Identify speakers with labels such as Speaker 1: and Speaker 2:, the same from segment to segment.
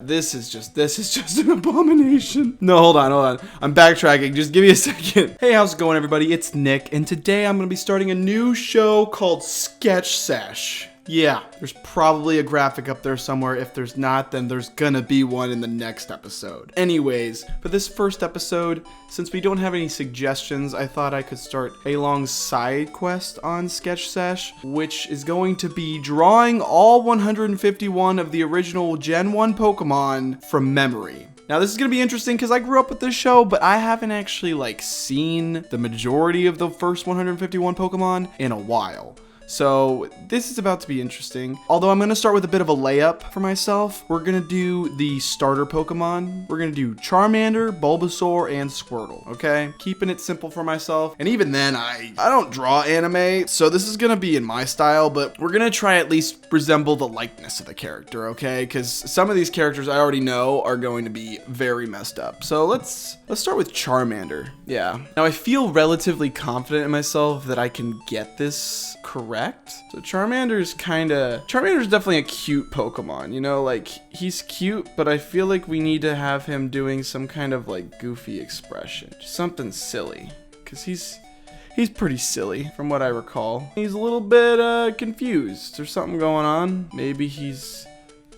Speaker 1: This is just an abomination. No, hold on. I'm backtracking. Just give me a second. Hey, how's it going, everybody? It's Nick, and today I'm gonna be starting a new show called Sketch Sesh. Yeah, there's probably a graphic up there somewhere. If there's not, then there's gonna be one in the next episode. Anyways, for this first episode, since we don't have any suggestions, I thought I could start a long side quest on Sketch Sesh, which is going to be drawing all 151 of the original Gen 1 Pokémon from memory. Now this is gonna be interesting because I grew up with this show, but I haven't actually seen the majority of the first 151 Pokemon in a while. So this is about to be interesting. Although I'm gonna start with a bit of a layup for myself. We're gonna do the starter Pokemon. We're gonna do Charmander, Bulbasaur, and Squirtle, okay? Keeping it simple for myself. And even then, I don't draw anime, so this is gonna be in my style, but we're gonna try at least resemble the likeness of the character, okay? Because some of these characters I already know are going to be very messed up. So let's start with Charmander. Yeah. Now I feel relatively confident in myself that I can get this correct. So Charmander's definitely a cute Pokemon, you know, he's cute, but I feel like we need to have him doing some kind of goofy expression, just something silly, because he's pretty silly from what I recall. He's a little bit confused. There's something going on. Maybe he's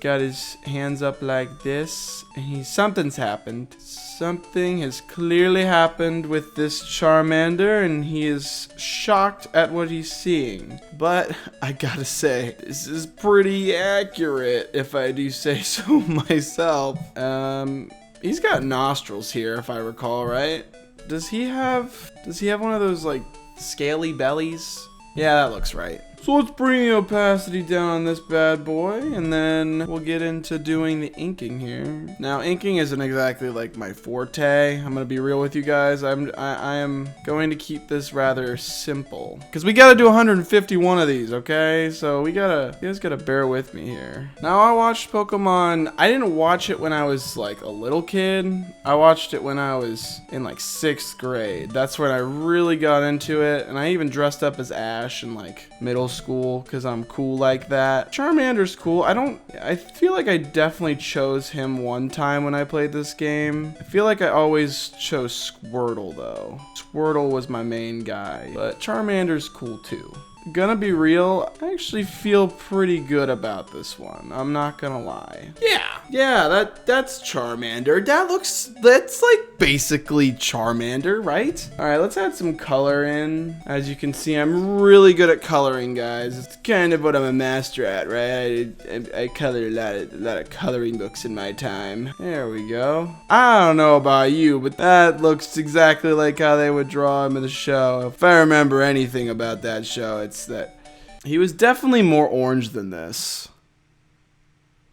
Speaker 1: got his hands up like this and something's happened. Something has clearly happened with this Charmander and he is shocked at what he's seeing. But I gotta say, this is pretty accurate if I do say so myself. He's got nostrils here if I recall, right? Does he have one of those scaly bellies? Yeah, that looks right. So let's bring the opacity down on this bad boy, and then we'll get into doing the inking here. Now, inking isn't exactly my forte. I'm gonna be real with you guys. I am going to keep this rather simple, because we gotta do 151 of these, okay? So you guys gotta bear with me here. Now, I watched Pokemon. I didn't watch it when I was a little kid. I watched it when I was in 6th grade. That's when I really got into it, and I even dressed up as Ash in middle school because I'm cool like that. Charmander's cool. I feel like I definitely chose him one time when I played this game. I feel like I always chose Squirtle though. Squirtle was my main guy, but Charmander's cool too. Gonna be real, I actually feel pretty good about this one. I'm not gonna lie. Yeah, that's Charmander. That's basically Charmander, right? All right, let's add some color in. As you can see, I'm really good at coloring, guys. It's kind of what I'm a master at, right? I colored a lot of coloring books in my time. There we go. I don't know about you, but that looks exactly like how they would draw him in the show. If I remember anything about that show, it's that he was definitely more orange than this.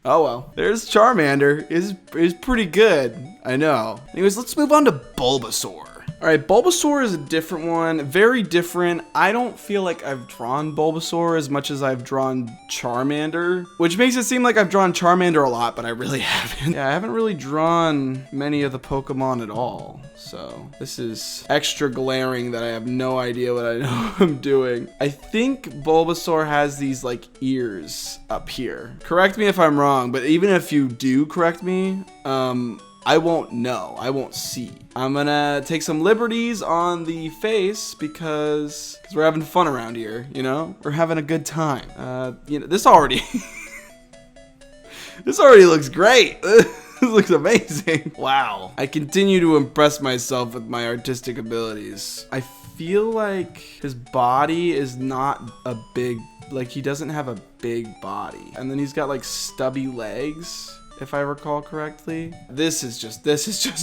Speaker 1: Oh well. There's Charmander. Is pretty good. I know. Anyways, let's move on to Bulbasaur. Alright, Bulbasaur is a different one. Very different. I don't feel like I've drawn Bulbasaur as much as I've drawn Charmander, which makes it seem like I've drawn Charmander a lot, but I really haven't. Yeah, I haven't really drawn many of the Pokemon at all. So this is extra glaring that I have no idea what I'm doing. I think Bulbasaur has these ears up here. Correct me if I'm wrong, but even if you do correct me, I won't know. I won't see. I'm gonna take some liberties on the face because we're having fun around here, you know? We're having a good time. This already this already looks great. This looks amazing. Wow. I continue to impress myself with my artistic abilities. I feel like his body is not a big, he doesn't have a big body. And then he's got stubby legs, if I recall correctly. This is just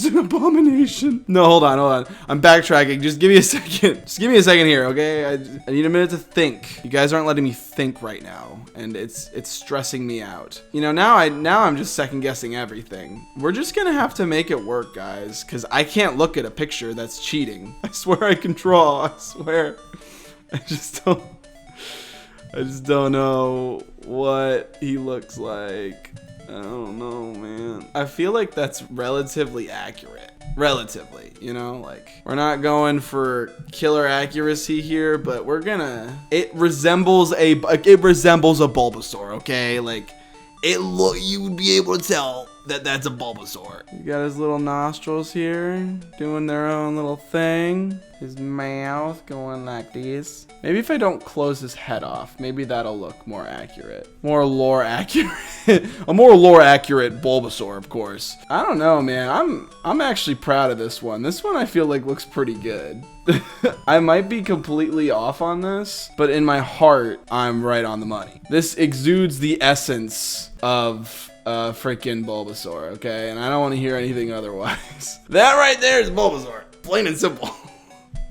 Speaker 1: an abomination. No, hold on. I'm backtracking. Just give me a second. Just give me a second here, okay? I need a minute to think. You guys aren't letting me think right now, and it's stressing me out. You know, now I'm just second guessing everything. We're just gonna have to make it work, guys, because I can't look at a picture that's cheating. I swear I can draw. I swear. I just don't know what he looks like. I don't know, man. I feel like that's relatively accurate. Relatively, you know, we're not going for killer accuracy here, but it resembles a Bulbasaur, okay? You would be able to tell that's a Bulbasaur. You got his little nostrils here, doing their own little thing. His mouth going like this. Maybe if I don't close his head off, maybe that'll look more accurate. More lore accurate. A more lore accurate Bulbasaur, of course. I don't know, man. I'm actually proud of this one. This one I feel like looks pretty good. I might be completely off on this, but in my heart, I'm right on the money. This exudes the essence of freaking Bulbasaur, okay? And I don't want to hear anything otherwise. That right there is Bulbasaur. Plain and simple.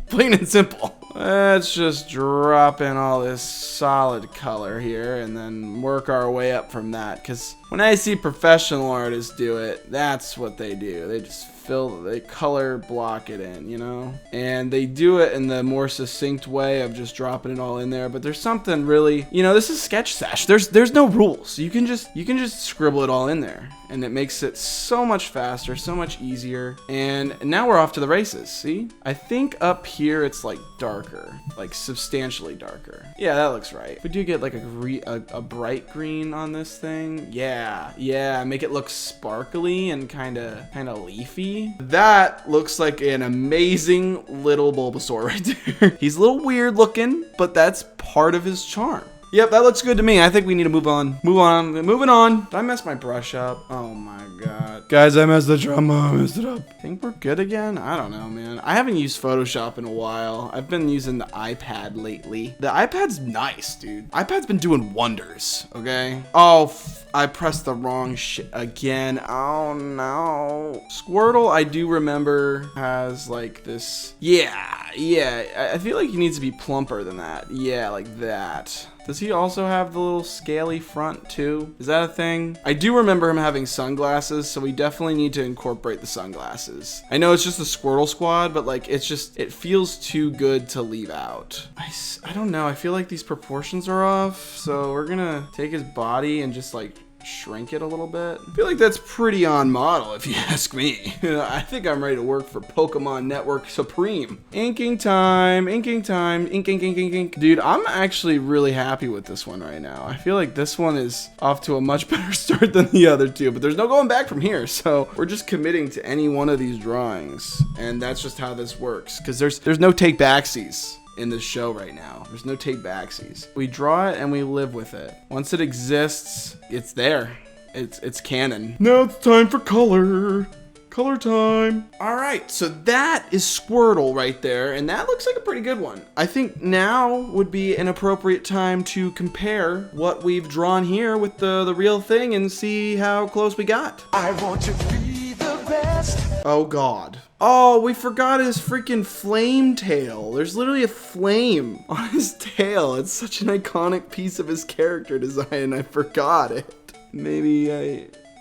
Speaker 1: Plain and simple. Let's just drop in all this solid color here and then work our way up from that. Because when I see professional artists do it, that's what they do. They just they color block it in, you know? And they do it in the more succinct way of just dropping it all in there. But there's something really, you know, this is Sketch Sesh. There's no rules. You can just scribble it all in there. And it makes it so much faster, so much easier. And now we're off to the races, see? I think up here it's like darker, like substantially darker. Yeah, that looks right. We do get like a bright green on this thing. Yeah, make it look sparkly and kind of leafy. That looks like an amazing little Bulbasaur right there. He's a little weird looking, but that's part of his charm. Yep, that looks good to me. I think we need to move on. Moving on. Did I mess my brush up? Oh my god. Guys, I messed I messed it up. Think we're good again? I don't know, man. I haven't used Photoshop in a while. I've been using the iPad lately. The iPad's nice, dude. iPad's been doing wonders, okay? Oh, I pressed the wrong shit again. Oh no. Squirtle, I do remember, has like this. Yeah. I feel like he needs to be plumper than that. Yeah, like that. Does he also have the little scaly front too? Is that a thing? I do remember him having sunglasses, so we definitely need to incorporate the sunglasses. I know it's just the Squirtle squad, but like it feels too good to leave out. I don't know. I feel like these proportions are off, so we're gonna take his body and just like shrink it a little bit. I feel like that's pretty on model if you ask me. I think I'm ready to work for Pokemon Network Supreme. Inking time, ink. Dude, I'm actually really happy with this one right now. I feel like this one is off to a much better start than the other two, but there's no going back from here. So we're just committing to any one of these drawings. And that's just how this works. Because there's no take backsies in this show right now. There's no take backsies. We draw it and we live with it. Once it exists, it's there. It's canon. Now it's time for color. Color time. All right, so that is Squirtle right there, and that looks like a pretty good one. I think now would be an appropriate time to compare what we've drawn here with the real thing and see how close we got. I want to be the best. Oh God. Oh, we forgot his freaking flame tail. There's literally a flame on his tail. It's such an iconic piece of his character design, and I forgot it.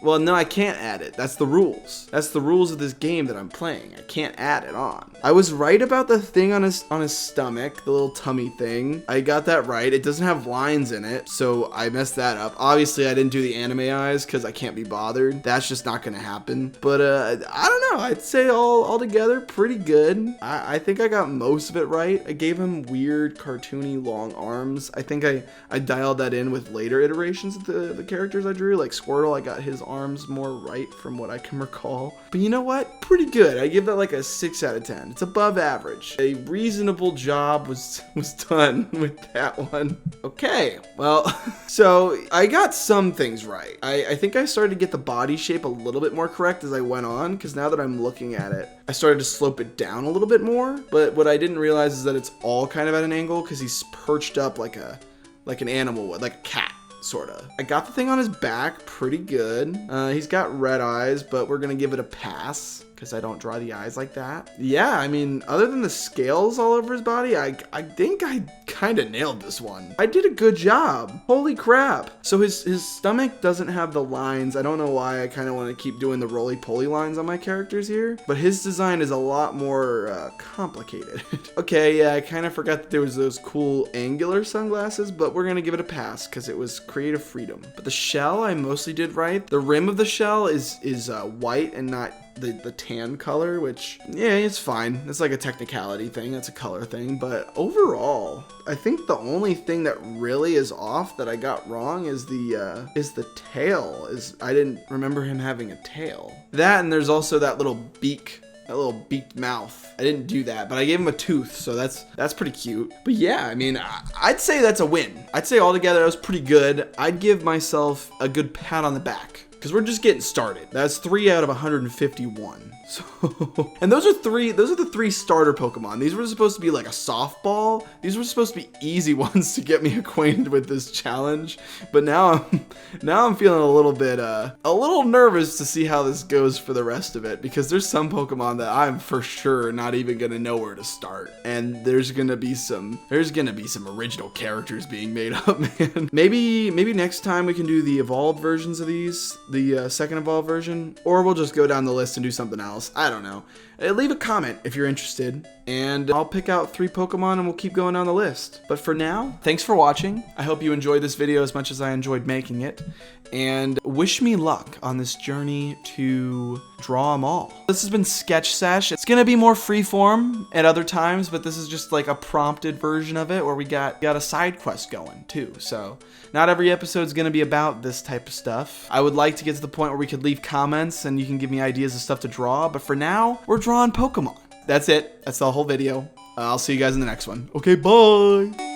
Speaker 1: Well, no, I can't add it. That's the rules. That's the rules of this game that I'm playing. I can't add it on. I was right about the thing on his stomach, the little tummy thing. I got that right. It doesn't have lines in it, so I messed that up. Obviously, I didn't do the anime eyes because I can't be bothered. That's just not gonna happen. But I don't know. I'd say all together, pretty good. I think I got most of it right. I gave him weird, cartoony, long arms. I think I dialed that in with later iterations of the characters I drew. Like Squirtle, I got his arms more right from what I can recall. But you know what? Pretty good. I give that like a 6 out of 10. It's above average. A reasonable job was done with that one. Okay, well, so I got some things right. I think I started to get the body shape a little bit more correct as I went on, because now that I'm looking at it, I started to slope it down a little bit more. But what I didn't realize is that it's all kind of at an angle because he's perched up like an animal would, like a cat. Sorta. I got the thing on his back pretty good. He's got red eyes, but we're gonna give it a pass because I don't draw the eyes like that. Yeah, I mean, other than the scales all over his body, I think I kind of nailed this one. I did a good job. Holy crap. So his stomach doesn't have the lines. I don't know why I kind of want to keep doing the roly-poly lines on my characters here, but his design is a lot more complicated. Okay, yeah, I kind of forgot that there was those cool angular sunglasses, but we're gonna give it a pass because it was creative freedom. But the shell I mostly did right. The rim of the shell is white and not the tan color, which, yeah, it's fine. It's like a technicality thing. It's a color thing. But overall, I think the only thing that really is off that I got wrong is the tail. I didn't remember him having a tail. That, and there's also that little beak. That little beaked mouth. I didn't do that, but I gave him a tooth, so that's pretty cute. But yeah, I mean, I'd say that's a win. I'd say altogether that was pretty good. I'd give myself a good pat on the back, because we're just getting started. That's 3 out of 151. So, and those are the 3 starter Pokemon. These were supposed to be like a softball. These were supposed to be easy ones to get me acquainted with this challenge. But now I'm feeling a little nervous to see how this goes for the rest of it, because there's some Pokemon that I'm for sure not even gonna know where to start. And there's gonna be some original characters being made up, man. Maybe next time we can do the evolved versions of these, the second evolved version, or we'll just go down the list and do something else. I don't know. Leave a comment if you're interested, and I'll pick out 3 Pokemon and we'll keep going down the list. But for now, thanks for watching. I hope you enjoyed this video as much as I enjoyed making it, and wish me luck on this journey to draw them all. This has been Sketch Sesh. It's gonna be more freeform at other times, but this is just like a prompted version of it where we got a side quest going too. So not every episode is gonna be about this type of stuff. I would like to get to the point where we could leave comments and you can give me ideas of stuff to draw, but for now, we're drawing Pokemon. That's it. That's the whole video. I'll see you guys in the next one. Okay, bye.